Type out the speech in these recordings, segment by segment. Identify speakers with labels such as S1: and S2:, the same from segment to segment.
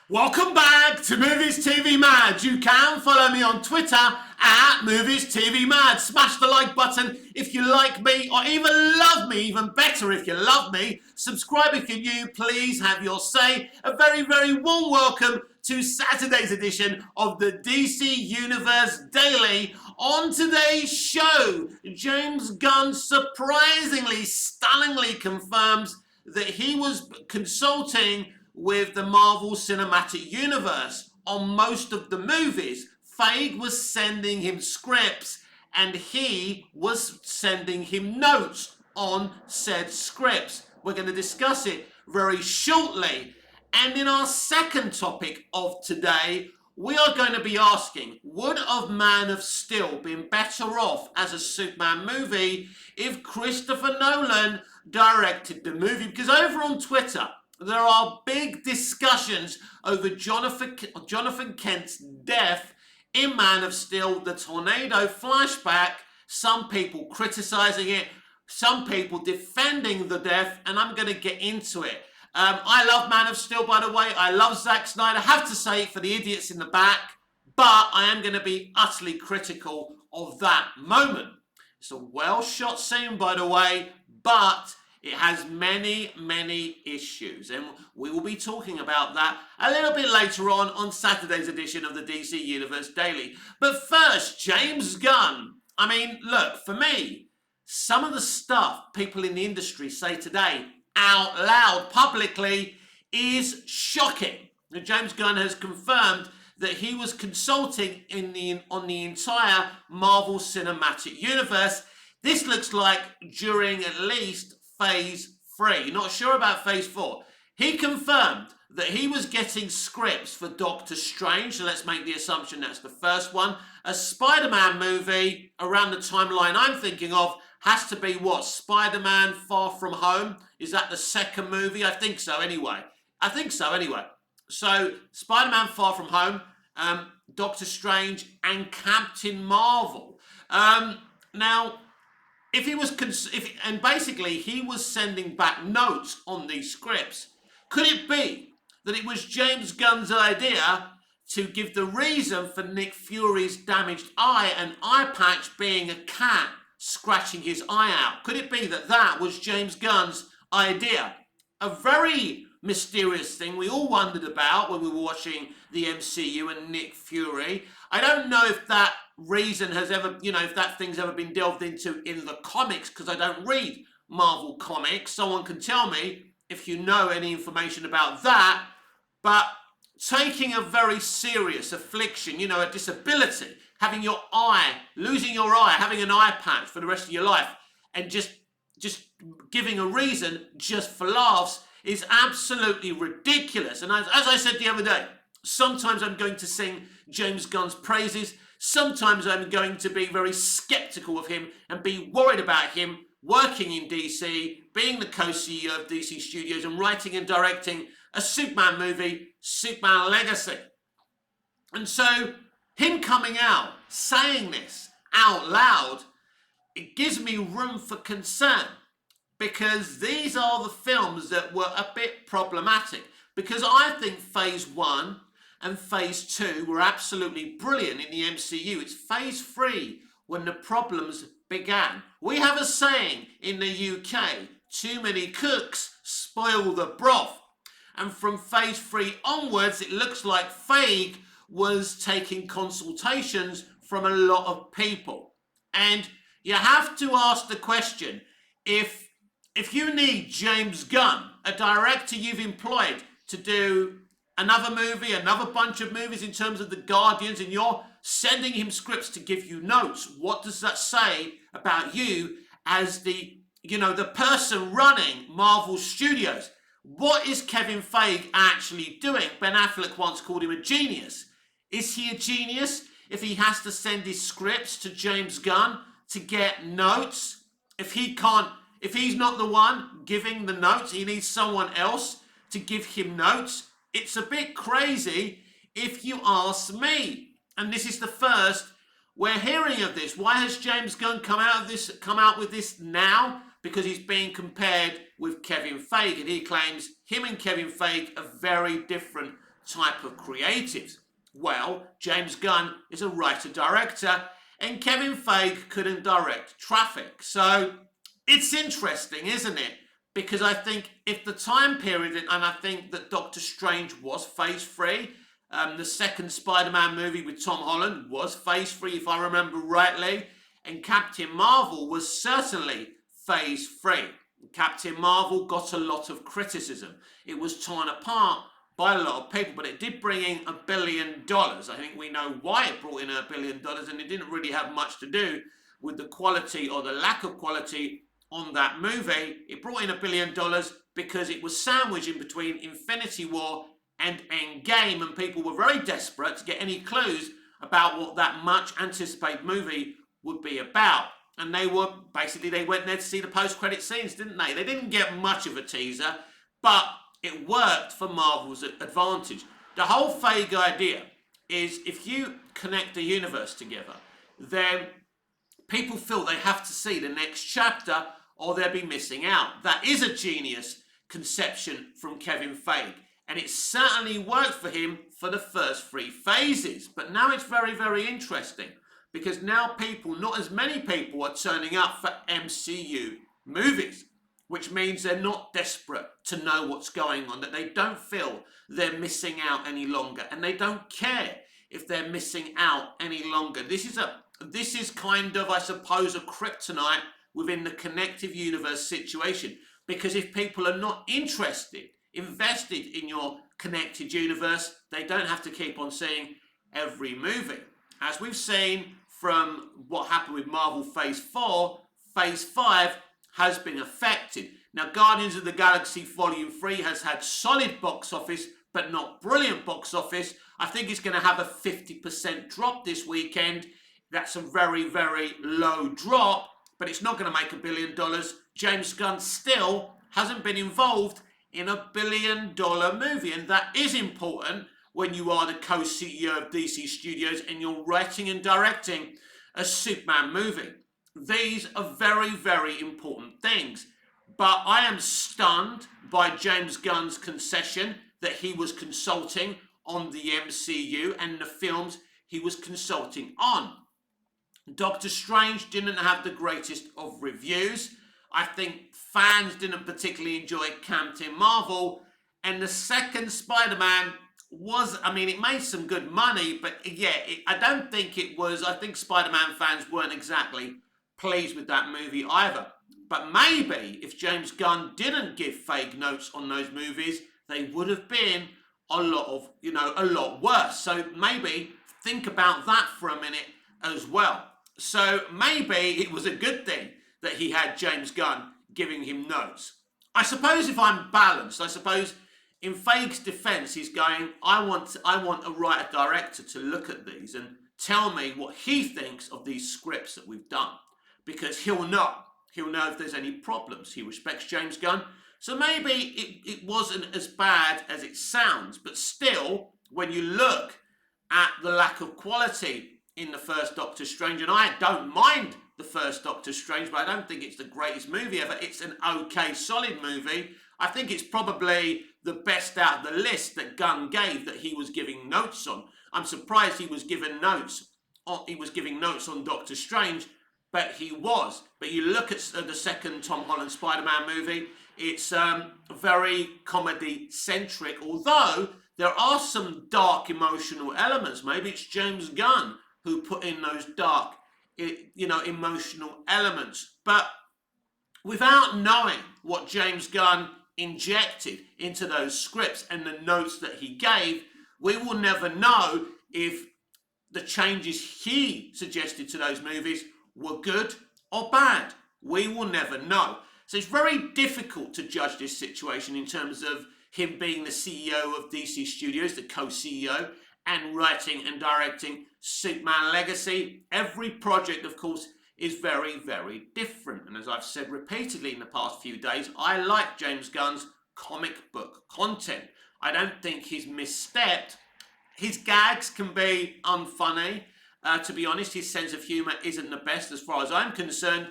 S1: Welcome back to Movies TV Mad. You can follow me on Twitter at Movies TV Mad. Smash the like button if you like me, or even love me, even better if you love me. Subscribe if you're new, please have your say. A very, very warm welcome to Saturday's edition of the DC Universe Daily. On today's show, James Gunn surprisingly, stunningly confirms that he was consulting with the Marvel Cinematic Universe on most of the movies. Feige was sending him scripts and he was sending him notes on said scripts. We're going to discuss it very shortly. And in our second topic of today, we are going to be asking, would have Man of Steel been better off as a Superman movie if Christopher Nolan directed the movie? Because over on Twitter, there are big discussions over Jonathan Kent's death in Man of Steel, the tornado flashback, some people criticising it, some people defending the death, and I'm going to get into it. I love Man of Steel, by the way. I love Zack Snyder. I have to say it for the idiots in the back, but I am going to be utterly critical of that moment. It's a well-shot scene, by the way, but it has many, many issues, and we will be talking about that a little bit later on Saturday's edition of the DC Universe Daily. But first, James Gunn. I mean, look, for me, some of the stuff people in the industry say today out loud, publicly, is shocking. Now, James Gunn has confirmed that he was consulting on the entire Marvel Cinematic Universe. This looks like during at least Phase 3. Not sure about Phase 4. He confirmed that he was getting scripts for Doctor Strange, so let's make the assumption that's the first one. A Spider-Man movie around the timeline I'm thinking of has to be what? Spider-Man Far From Home? Is that the second movie? I think so anyway. So Spider-Man Far From Home, Doctor Strange, and Captain Marvel. Now, if he was, basically he was sending back notes on these scripts. Could it be that it was James Gunn's idea to give the reason for Nick Fury's damaged eye, an eye patch being a cat scratching his eye out? Could it be that that was James Gunn's idea? A very mysterious thing we all wondered about when we were watching the MCU and Nick Fury. I don't know if that reason has ever, if that thing's ever been delved into in the comics, because I don't read Marvel comics. Someone can tell me if you know any information about that. But taking a very serious affliction, a disability, having your eye, losing your eye, having an eye patch for the rest of your life, and just giving a reason just for laughs is absolutely ridiculous. And as I said the other day, sometimes I'm going to sing James Gunn's praises. Sometimes I'm going to be very skeptical of him and be worried about him working in DC, being the co-CEO of DC Studios and writing and directing a Superman movie, Superman Legacy. And so him coming out, saying this out loud, it gives me room for concern, because these are the films that were a bit problematic. Because I think Phase 1 and Phase 2 were absolutely brilliant in the MCU. It's Phase 3 when the problems began. We have a saying in the UK, too many cooks spoil the broth. And from Phase 3 onwards, it looks like Feige was taking consultations from a lot of people. And you have to ask the question, if you need James Gunn, a director you've employed to do another movie, another bunch of movies in terms of the Guardians, and you're sending him scripts to give you notes, what does that say about you as the person running Marvel Studios? What is Kevin Feige actually doing? Ben Affleck once called him a genius. Is he a genius if he has to send his scripts to James Gunn to get notes? If he's not the one giving the notes, he needs someone else to give him notes. It's a bit crazy if you ask me. And this is the first we're hearing of this. Why has James Gunn come out with this now? Because he's being compared with Kevin Feige, and he claims him and Kevin Feige are very different type of creatives. Well, James Gunn is a writer-director, and Kevin Feige couldn't direct Traffic. So it's interesting, isn't it? Because I think if the time period, and I think that Doctor Strange was phase free, the second Spider-Man movie with Tom Holland was phase free, if I remember rightly, and Captain Marvel was certainly phase free. Captain Marvel got a lot of criticism. It was torn apart by a lot of people, but it did bring in $1 billion. I think we know why it brought in $1 billion, and it didn't really have much to do with the quality or the lack of quality on that movie. It brought in $1 billion because it was sandwiched in between Infinity War and Endgame, and people were very desperate to get any clues about what that much anticipated movie would be about. And they went there to see the post-credit scenes, didn't they? They didn't get much of a teaser, but it worked for Marvel's advantage. The whole Feige idea is if you connect the universe together, then people feel they have to see the next chapter or they'll be missing out. That is a genius conception from Kevin Feige, and it certainly worked for him for the first 3 phases. But now it's very, very interesting, because now people, not as many people, are turning up for MCU movies, which means they're not desperate to know what's going on, that they don't feel they're missing out any longer, and they don't care if they're missing out any longer. This is kind of, I suppose, a kryptonite within the connective universe situation, because if people are not invested in your connected universe, they don't have to keep on seeing every movie. As we've seen from what happened with Marvel Phase 4, Phase 5 has been affected. Now, Guardians of the Galaxy Volume 3 has had solid box office, but not brilliant box office. I think it's going to have a 50% drop this weekend. That's a very, very low drop, but it's not going to make $1 billion. James Gunn still hasn't been involved in $1 billion movie, and that is important when you are the co-CEO of DC Studios and you're writing and directing a Superman movie. These are very, very important things. But I am stunned by James Gunn's concession that he was consulting on the MCU and the films he was consulting on. Doctor Strange didn't have the greatest of reviews. I think fans didn't particularly enjoy Captain Marvel. And the second Spider-Man was, I mean, it made some good money, but yeah, I don't think it was, I think Spider-Man fans weren't exactly pleased with that movie either. But maybe if James Gunn didn't give Feige notes on those movies, they would have been a lot worse. So maybe think about that for a minute as well. So maybe it was a good thing that he had James Gunn giving him notes. I suppose if I'm balanced, I suppose in Feige's defense, he's going, I want a writer-director to look at these and tell me what he thinks of these scripts that we've done. Because he'll know. He'll know if there's any problems. He respects James Gunn. So maybe it wasn't as bad as it sounds. But still, when you look at the lack of quality in the first Doctor Strange, and I don't mind the first Doctor Strange, but I don't think it's the greatest movie ever. It's an okay, solid movie. I think it's probably the best out of the list that Gunn gave that he was giving notes on. I'm surprised he was giving notes on Doctor Strange, but he was. But you look at the second Tom Holland Spider-Man movie, it's very comedy-centric, although there are some dark emotional elements. Maybe it's James Gunn who put in those dark, emotional elements. But without knowing what James Gunn injected into those scripts and the notes that he gave, we will never know if the changes he suggested to those movies were good or bad. We will never know. So it's very difficult to judge this situation in terms of him being the CEO of DC Studios, the co-CEO, and writing and directing Superman Legacy. Every project, of course, is very, very different. And as I've said repeatedly in the past few days, I like James Gunn's comic book content. I don't think he's misstepped. His gags can be unfunny. To be honest, his sense of humour isn't the best as far as I'm concerned.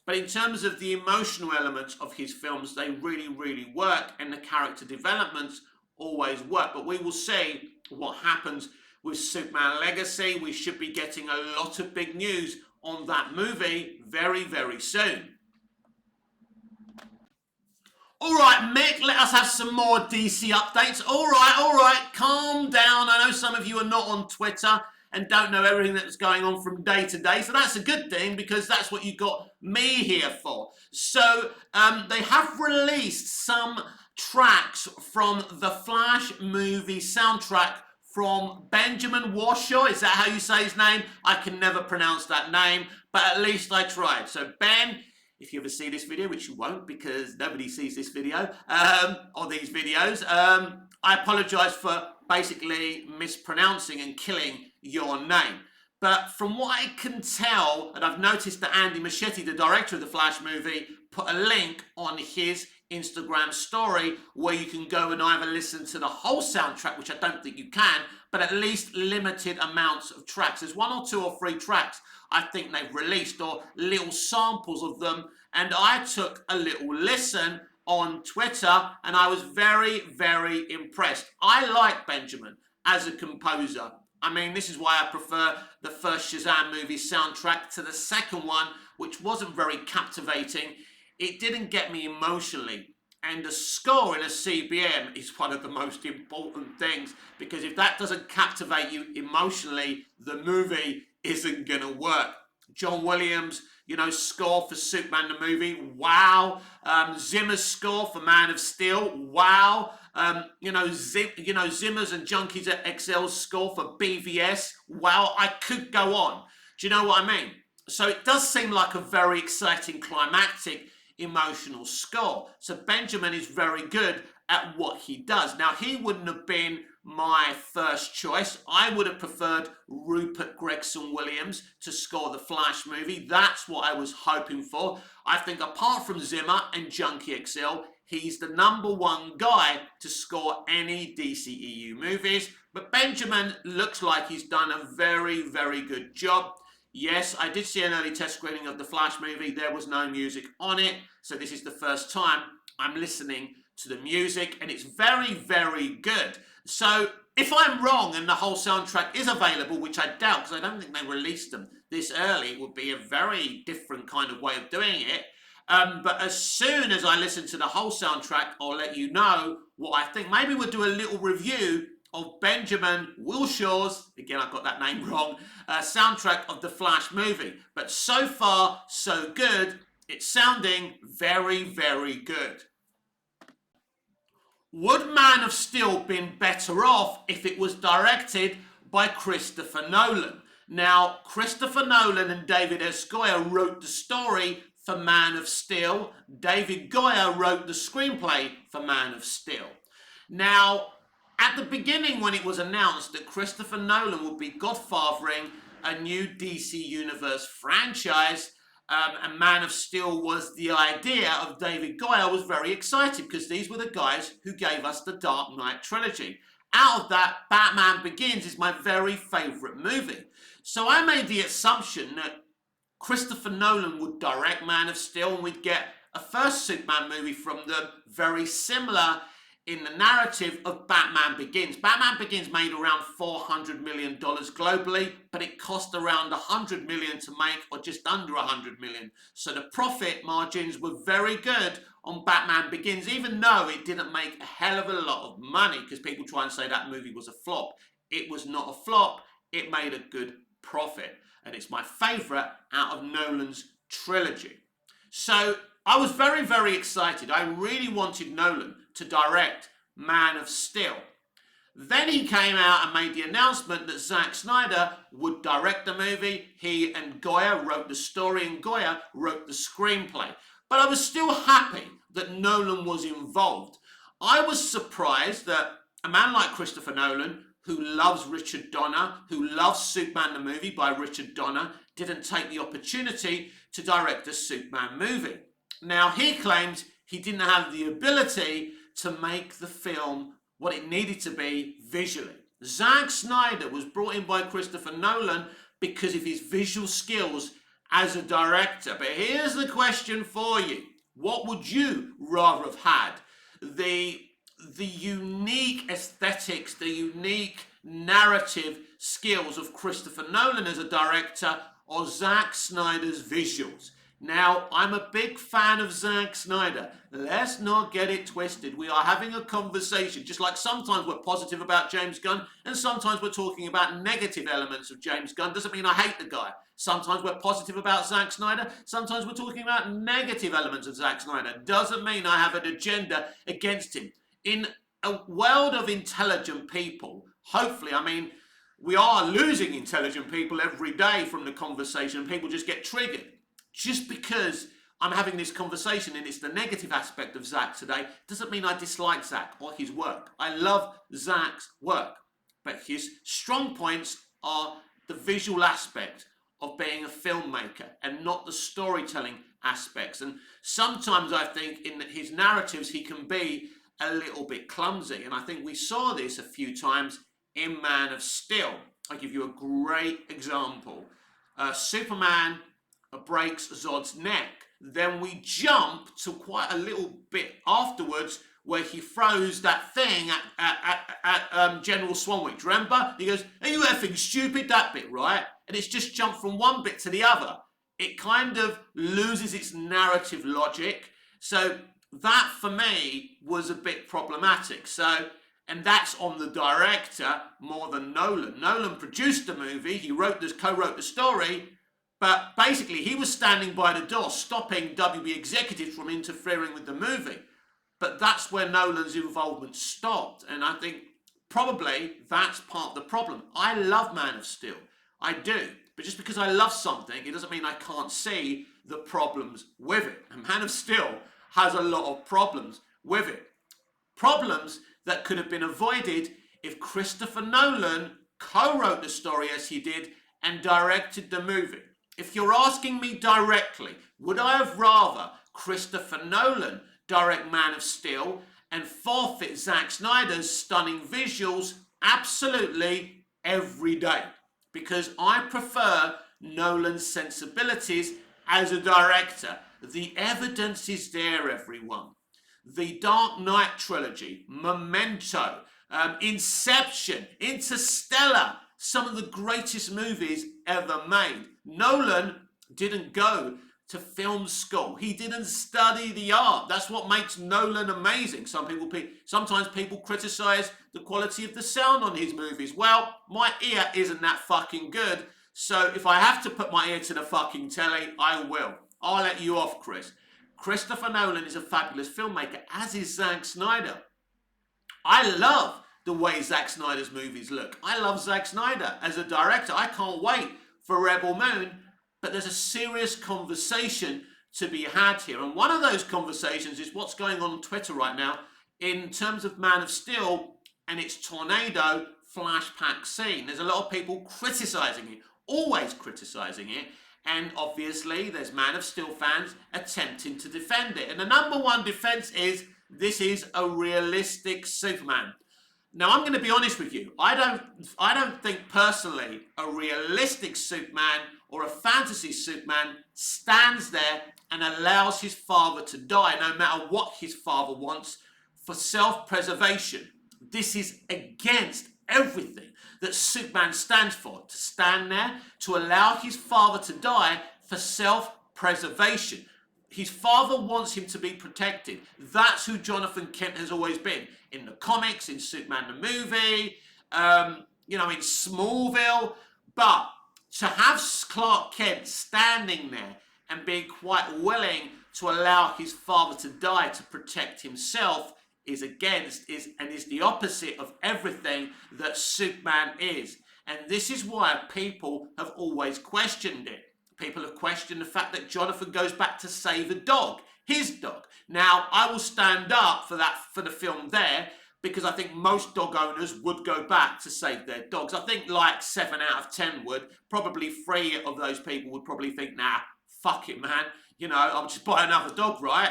S1: But in terms of the emotional elements of his films, they really, really work. And the character developments always work. But we will see what happens with Superman Legacy. We should be getting a lot of big news on that movie very, very soon. All right, Mick, let us have some more DC updates. All right, calm down. I know some of you are not on Twitter and don't know everything that's going on from day to day, so that's a good thing because that's what you got me here for. So they have released some tracks from the Flash movie soundtrack from Benjamin Washaw. Is that how you say his name? I can never pronounce that name, but at least I tried. So Ben, if you ever see this video, which you won't because nobody sees this video, or these videos, I apologise for basically mispronouncing and killing your name. But from what I can tell, and I've noticed that Andy Muschietti, the director of the Flash movie, put a link on his Instagram story where you can go and either listen to the whole soundtrack, which I don't think you can, but at least limited amounts of tracks. There's 1 or 2 or 3 tracks I think they've released, or little samples of them, and I took a little listen on Twitter and I was very, very impressed. I like Benjamin as a composer. I mean, this is why I prefer the first Shazam movie soundtrack to the second one, which wasn't very captivating. It didn't get me emotionally. And the score in a CBM is one of the most important things, because if that doesn't captivate you emotionally, the movie isn't going to work. John Williams, score for Superman the movie, wow. Zimmer's score for Man of Steel, wow. Zimmer's and Junkies XL's score for BVS, wow. I could go on. Do you know what I mean? So it does seem like a very exciting, climactic, emotional score. So Benjamin is very good at what he does. Now, he wouldn't have been my first choice. I would have preferred Rupert Gregson-Williams to score the Flash movie. That's what I was hoping for. I think apart from Zimmer and Junkie XL, he's the #1 guy to score any DCEU movies. But Benjamin looks like he's done a very, very good job. Yes, I did see an early test screening of the Flash movie. There was no music on it, so this is the first time I'm listening to the music, and it's very, very good. So if I'm wrong and the whole soundtrack is available, which I doubt because I don't think they released them this early, it would be a very different kind of way of doing it. But as soon as I listen to the whole soundtrack, I'll let you know what I think. Maybe we'll do a little review of Benjamin Washaw's, again I got that name wrong, soundtrack of the Flash movie. But so far, so good. It's sounding very, very good. Would Man of Steel been better off if it was directed by Christopher Nolan? Now, Christopher Nolan and David S. Goyer wrote the story for Man of Steel. David Goyer wrote the screenplay for Man of Steel. Now, at the beginning when it was announced that Christopher Nolan would be godfathering a new DC Universe franchise, and Man of Steel was the idea of David Goyer, I was very excited because these were the guys who gave us the Dark Knight trilogy. Out of that, Batman Begins is my very favourite movie. So I made the assumption that Christopher Nolan would direct Man of Steel and we'd get a first Superman movie from them, very similar in the narrative of Batman Begins. Batman Begins made around $400 million globally, but it cost around $100 million to make, or just under $100 million. So the profit margins were very good on Batman Begins, even though it didn't make a hell of a lot of money, because people try and say that movie was a flop. It was not a flop, it made a good profit. And it's my favourite out of Nolan's trilogy. So I was very, very excited. I really wanted Nolan to direct Man of Steel. Then he came out and made the announcement that Zack Snyder would direct the movie. He and Goyer wrote the story and Goyer wrote the screenplay. But I was still happy that Nolan was involved. I was surprised that a man like Christopher Nolan, who loves Richard Donner, who loves Superman the movie by Richard Donner, didn't take the opportunity to direct a Superman movie. Now, he claims he didn't have the ability to make the film what it needed to be visually. Zack Snyder was brought in by Christopher Nolan because of his visual skills as a director. But here's the question for you. What would you rather have had? The the unique aesthetics, the unique narrative skills of Christopher Nolan as a director or Zack Snyder's visuals. Now, I'm a big fan of Zack Snyder. Let's not get it twisted. We are having a conversation, just like sometimes we're positive about James Gunn and sometimes we're talking about negative elements of James Gunn. Doesn't mean I hate the guy. Sometimes we're positive about Zack Snyder. Sometimes we're talking about negative elements of Zack Snyder. Doesn't mean I have an agenda against him. In a world of intelligent people, hopefully, I mean, we are losing intelligent people every day from the conversation and people just get triggered. Just because I'm having this conversation and it's the negative aspect of Zack today doesn't mean I dislike Zack or his work. I love Zack's work, but his strong points are the visual aspect of being a filmmaker and not the storytelling aspects. And sometimes I think in his narratives he can be a little bit clumsy, and I think we saw this a few times in Man of Steel. I'll give you a great example. Superman breaks Zod's neck. Then we jump to quite a little bit afterwards where he throws that thing at General Swanwick. Remember? He goes, "Are you effing stupid?" That bit, right? And it's just jumped from one bit to the other. It kind of loses its narrative logic. So that for me was a bit problematic. And that's on the director more than Nolan. Nolan produced the movie, he co-wrote the story, but basically he was standing by the door stopping WB executives from interfering with the movie. But that's where Nolan's involvement stopped, and I think probably that's part of the problem. I love Man of Steel, I do, but just because I love something, it doesn't mean I can't see the problems with it. And Man of Steel has a lot of problems with it. Problems that could have been avoided if Christopher Nolan co-wrote the story as he did and directed the movie. If you're asking me directly, would I have rather Christopher Nolan direct Man of Steel and forfeit Zack Snyder's stunning visuals? Absolutely, every day. Because I prefer Nolan's sensibilities as a director. The evidence is there, everyone. The Dark Knight trilogy, Memento, Inception, Interstellar, some of the greatest movies ever made. Nolan didn't go to film school. He didn't study the art. That's what makes Nolan amazing. Sometimes people criticize the quality of the sound on his movies. Well, my ear isn't that fucking good, so if I have to put my ear to the fucking telly, I will. I'll let you off, Chris. Christopher Nolan is a fabulous filmmaker, as is Zack Snyder. I love the way Zack Snyder's movies look. I love Zack Snyder as a director. I can't wait for Rebel Moon, but there's a serious conversation to be had here. And one of those conversations is what's going on Twitter right now in terms of Man of Steel and its tornado flashback scene. There's a lot of people criticizing it, always criticizing it. And obviously, there's Man of Steel fans attempting to defend it. And the number one defense is, this is a realistic Superman. Now, I'm going to be honest with you. I don't think personally a realistic Superman or a fantasy Superman stands there and allows his father to die, no matter what his father wants, for self-preservation. This is against everything that Superman stands for, to stand there, to allow his father to die for self-preservation. His father wants him to be protected. That's who Jonathan Kent has always been. In the comics, in Superman the movie, in Smallville. But to have Clark Kent standing there and being quite willing to allow his father to die to protect himself is the opposite of everything that Superman is. And this is why people have always questioned it. People have questioned the fact that Jonathan goes back to save a dog, his dog. Now, I will stand up for the film there, because I think most dog owners would go back to save their dogs. I think like 7 out of 10 would. Probably 3 of those people would probably think, nah, fuck it, man. I'll just buy another dog, right?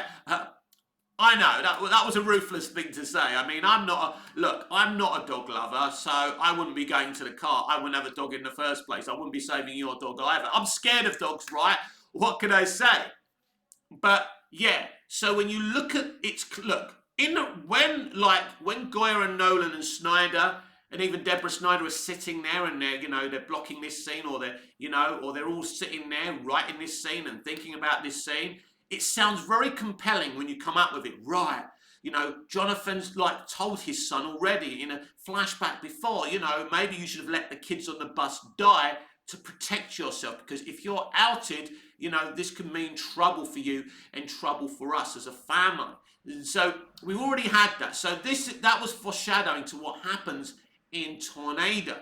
S1: I know, that was a ruthless thing to say. I mean, I'm not a dog lover, so I wouldn't be going to the car. I wouldn't have a dog in the first place. I wouldn't be saving your dog either. I'm scared of dogs, right? What can I say? But, yeah, so when you look at when Goyer and Nolan and Snyder and even Deborah Snyder are sitting there and they're blocking this scene, or they're all sitting there writing this scene and thinking about this scene. It sounds very compelling when you come up with it, right? Jonathan's told his son already in a flashback before, maybe you should have let the kids on the bus die to protect yourself, because if you're outed, this could mean trouble for you and trouble for us as a family. And so we've already had that. So that was foreshadowing to what happens in Tornado.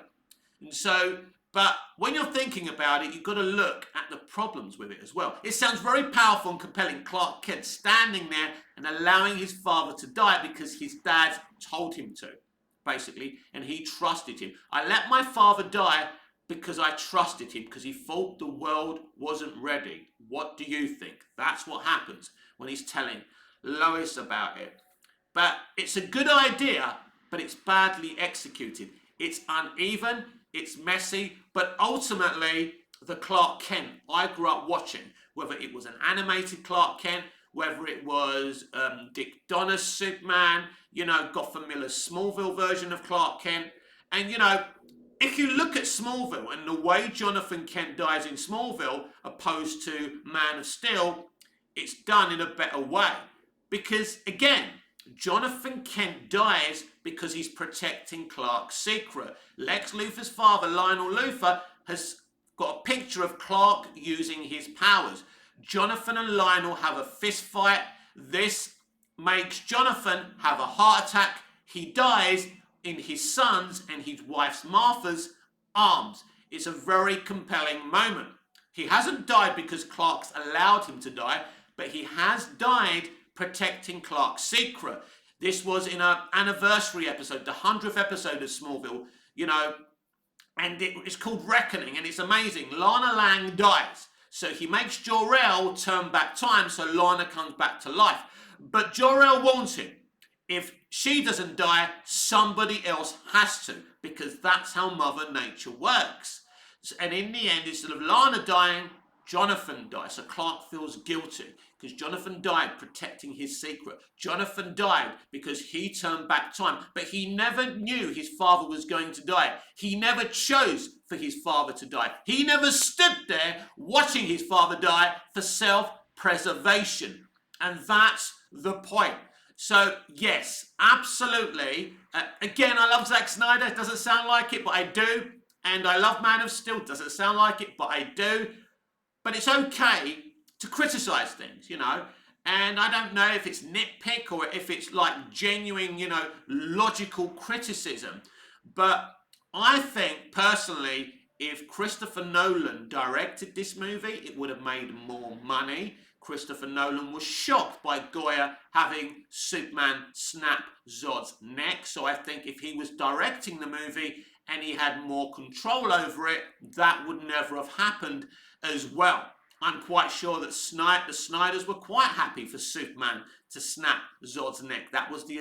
S1: And so, but when you're thinking about it, you've got to look at the problems with it as well. It sounds very powerful and compelling. Clark Kent standing there and allowing his father to die because his dad told him to, basically, and he trusted him. I let my father die because I trusted him, because he thought the world wasn't ready. What do you think? That's what happens when he's telling Lois about it. But it's a good idea, but it's badly executed. It's uneven, it's messy, but ultimately the Clark Kent I grew up watching, whether it was an animated Clark Kent, whether it was Dick Donner's Superman, Gotham Miller's Smallville version of Clark Kent, and if you look at Smallville and the way Jonathan Kent dies in Smallville opposed to Man of Steel, it's done in a better way. Because, again, Jonathan Kent dies because he's protecting Clark's secret. Lex Luthor's father, Lionel Luthor, has got a picture of Clark using his powers. Jonathan and Lionel have a fist fight. This makes Jonathan have a heart attack. He dies in his son's and his wife's Martha's arms. It's a very compelling moment. He hasn't died because Clark's allowed him to die, but he has died protecting Clark's secret. This was in an anniversary episode, the 100th episode of Smallville, and it's called Reckoning, and it's amazing. Lana Lang dies, so he makes Jor-El turn back time so Lana comes back to life. But Jor-El warns him, if she doesn't die, somebody else has to, because that's how Mother Nature works. And in the end, instead of Lana dying, Jonathan dies. So Clark feels guilty because Jonathan died protecting his secret. Jonathan died because he turned back time, but he never knew his father was going to die. He never chose for his father to die. He never stood there watching his father die for self-preservation. And that's the point. So, yes, absolutely. Again, I love Zack Snyder. It doesn't sound like it, but I do. And I love Man of Steel. Doesn't sound like it, but I do. But it's okay to criticize things, And I don't know if it's nitpick or if it's genuine, logical criticism. But I think, personally, if Christopher Nolan directed this movie, it would have made more money. Christopher Nolan was shocked by Goyer having Superman snap Zod's neck. So I think if he was directing the movie and he had more control over it, that would never have happened as well. I'm quite sure that the Snyders were quite happy for Superman to snap Zod's neck. That was the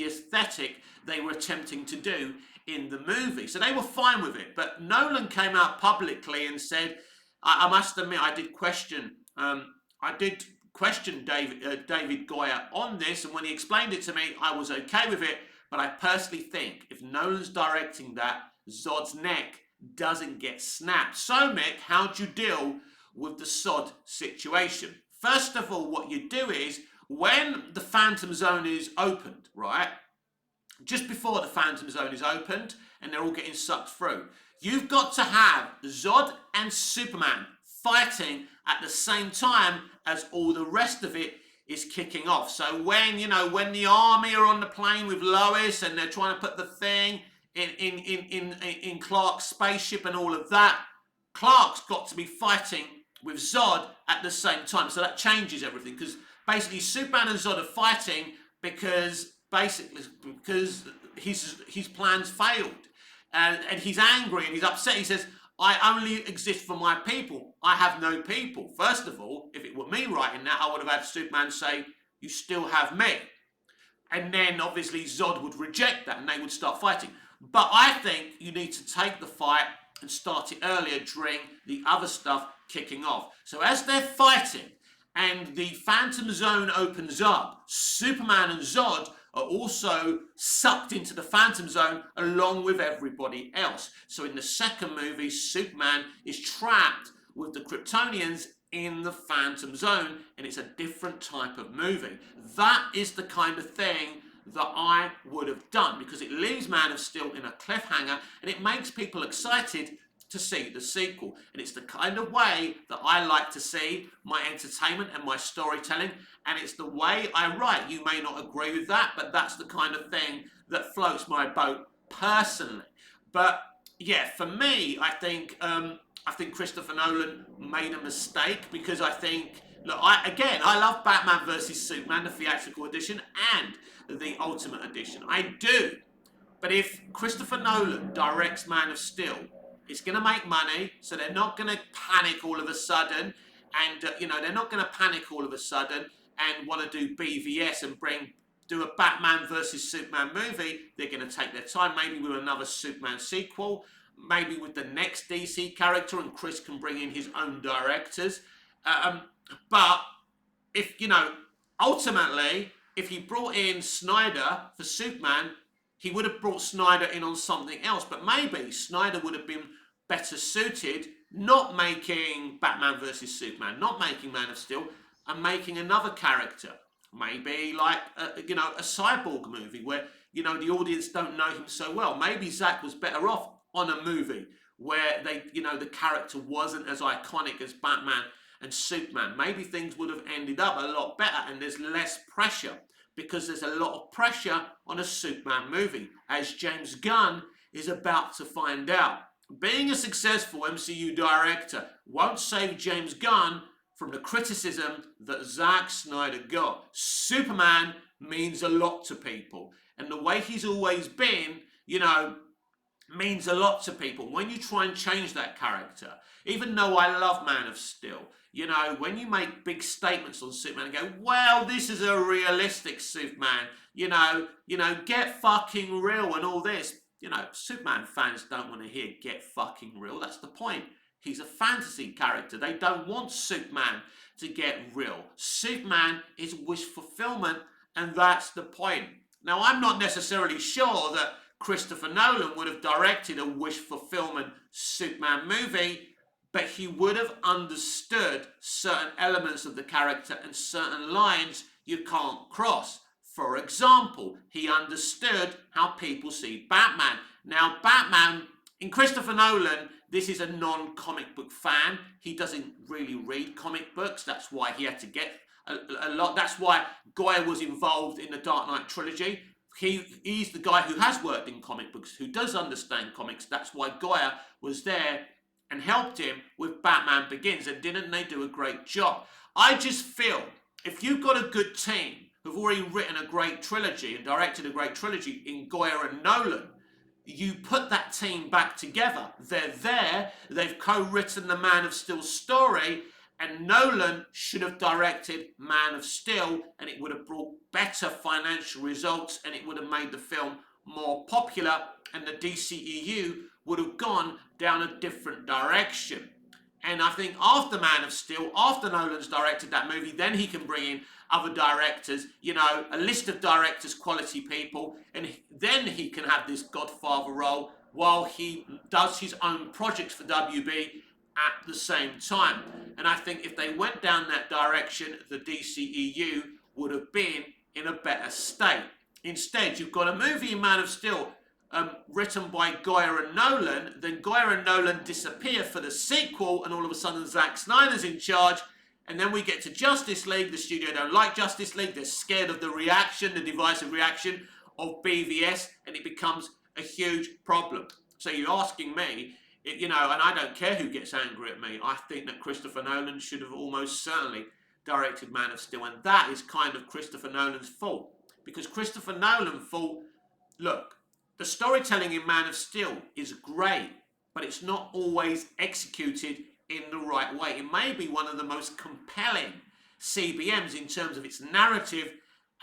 S1: aesthetic they were attempting to do in the movie. So they were fine with it. But Nolan came out publicly and said, I must admit, I did question David Goyer on this, and when he explained it to me, I was okay with it. But I personally think if Nolan's directing that, Zod's neck doesn't get snapped. So, Mick, how do you deal with the Zod situation? First of all, what you do is, when the Phantom Zone is opened, right? Just before the Phantom Zone is opened, and they're all getting sucked through, you've got to have Zod and Superman fighting at the same time as all the rest of it is kicking off. So when the army are on the plane with Lois and they're trying to put the thing in Clark's spaceship and all of that, Clark's got to be fighting with Zod at the same time. So that changes everything, because basically Superman and Zod are fighting because his plans failed. And he's angry and he's upset. He says, I only exist for my people. I have no people. First of all, if it were me writing that, I would have had Superman say, you still have me. And then obviously Zod would reject that and they would start fighting. But I think you need to take the fight and start it earlier during the other stuff kicking off. So as they're fighting and the Phantom Zone opens up. Superman and Zod are also sucked into the Phantom Zone along with everybody else. So in the second movie, Superman is trapped with the Kryptonians in the Phantom Zone, and it's a different type of movie. That is the kind of thing that I would have done, because it leaves Man of Steel in a cliffhanger and it makes people excited to see the sequel. And it's the kind of way that I like to see my entertainment and my storytelling, and it's the way I write. You may not agree with that, but that's the kind of thing that floats my boat personally. But yeah, for me, I think Christopher Nolan made a mistake, because I think, look, I love Batman vs Superman, the theatrical edition, and the Ultimate edition. I do. But if Christopher Nolan directs Man of Steel, it's going to make money, so they're not going to panic all of a sudden, and they're not going to panic all of a sudden and want to do BVS and do a Batman versus Superman movie. They're going to take their time, maybe with another Superman sequel, maybe with the next DC character, and Chris can bring in his own directors. But if ultimately, if he brought in Snyder for Superman, he would have brought Snyder in on something else. But maybe Snyder would have been better suited not making Batman versus Superman, not making Man of Steel, and making another character. Maybe like a cyborg movie where the audience don't know him so well. Maybe Zack was better off on a movie where the character wasn't as iconic as Batman and Superman. Maybe things would have ended up a lot better, and there's less pressure, because there's a lot of pressure on a Superman movie, as James Gunn is about to find out. Being a successful MCU director won't save James Gunn from the criticism that Zack Snyder got. Superman means a lot to people, and the way he's always been, means a lot to people. When you try and change that character, even though I love Man of Steel, when you make big statements on Superman and go, well, this is a realistic Superman, get fucking real and all this. Superman fans don't want to hear get fucking real. That's the point. He's a fantasy character. They don't want Superman to get real. Superman is wish fulfillment, and that's the point. Now, I'm not necessarily sure that Christopher Nolan would have directed a wish fulfillment Superman movie, but he would have understood certain elements of the character and certain lines you can't cross. For example, he understood how people see Batman. Now, Batman, in Christopher Nolan, this is a non-comic book fan. He doesn't really read comic books. That's why he had to get a lot. That's why Goya was involved in the Dark Knight trilogy. He's the guy who has worked in comic books, who does understand comics. That's why Goya was there and helped him with Batman Begins. And didn't they do a great job? I just feel if you've got a good team who've already written a great trilogy and directed a great trilogy in Goya and Nolan, you put that team back together. They're there. They've co-written the Man of Steel story, and Nolan should have directed Man of Steel, and it would have brought better financial results, and it would have made the film more popular, and the DCEU would have gone down a different direction. And I think after Man of Steel, after Nolan's directed that movie, then he can bring in other directors, a list of directors, quality people, and then he can have this Godfather role while he does his own projects for WB at the same time. And I think if they went down that direction, the DCEU would have been in a better state. Instead, you've got a movie in Man of Steel written by Goya and Nolan, then Goya and Nolan disappear for the sequel, and all of a sudden Zack Snyder's in charge, and then we get to Justice League. The studio don't like Justice League. They're scared of the reaction, the divisive reaction of BVS, and it becomes a huge problem. So you're asking me, and I don't care who gets angry at me, I think that Christopher Nolan should have almost certainly directed Man of Steel, and that is kind of Christopher Nolan's fault, because Christopher Nolan thought, look, the storytelling in Man of Steel is great, but it's not always executed in the right way. It may be one of the most compelling CBMs in terms of its narrative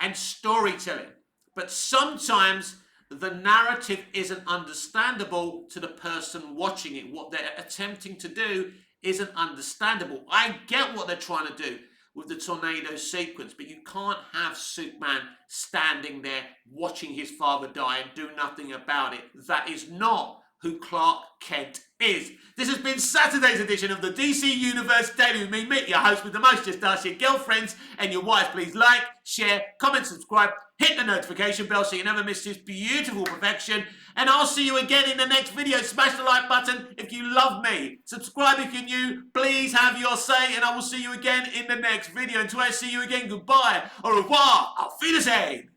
S1: and storytelling, but sometimes the narrative isn't understandable to the person watching it. What they're attempting to do isn't understandable. I get what they're trying to do. with the tornado sequence, but you can't have Superman standing there watching his father die and do nothing about it. That is not who Clark Kent is. This has been Saturday's edition of the DC Universe Daily with me, Mick, your host with the most. Just ask your girlfriends and your wives. Please like, share, comment, subscribe, hit the notification bell so you never miss this beautiful perfection. And I'll see you again in the next video. Smash the like button if you love me. Subscribe if you're new. Please have your say, and I will see you again in the next video. Until I see you again, goodbye, au revoir, auf Wiedersehen.